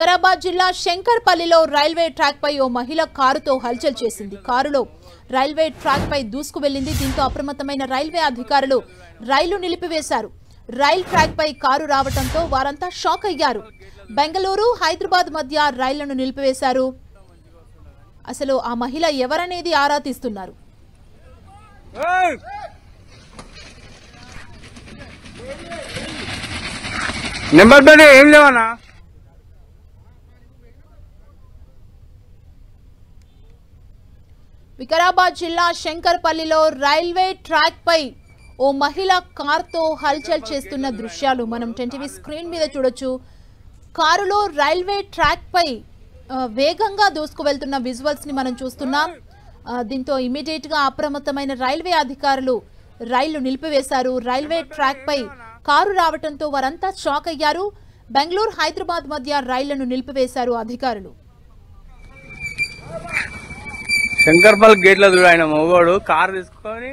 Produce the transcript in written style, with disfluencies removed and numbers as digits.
వికారాబాద్ జిల్లా శంకర్పల్లిలో railway track పై ఓ మహిళ కారుతో హల్చల్ చేసింది. కారులో రైల్వే ట్రాక్ పై దూసుకు వెళ్లింది. దీంతో అప్రమత్తమైన రైల్వే అధికారులు రైలు నిలిపివేశారు. రైల్ ట్రాక్ పై కారు రావడంతో వారంతా షాక్ అయ్యారు. బెంగళూరు హైదరాబాద్ మధ్య రైళ్లను నిలిపివేశారు. అసలు ఆ మహిళ ఎవరనేది ఆరా తీస్తున్నారు. వికారాబాద్ జిల్లా శంకర్పల్లిలో రైల్వే ట్రాక్ పై ఓ మహిళ కారుతో హల్చల్ చేస్తున్న దృశ్యాలు మనం టీవీ స్క్రీన్ మీద చూడొచ్చు. కారులో రైల్వే ట్రాక్ పై వేగంగా దూసుకు వెళ్తున్న విజువల్స్ ని మనం చూస్తున్నాం. దీంతో ఇమీడియట్ గా అప్రమత్తమైన రైల్వే అధికారులు రైలు నిలిపివేశారు. రైల్వే ట్రాక్ పై కారు రావడంతో వారంతా షాక్ అయ్యారు. బెంగళూరు హైదరాబాద్ మధ్య రైళ్లను నిలిపివేశారు అధికారులు. శంకర్పల్లి గేట్లో చూడు ఆయన మగవాడు కారు తీసుకొని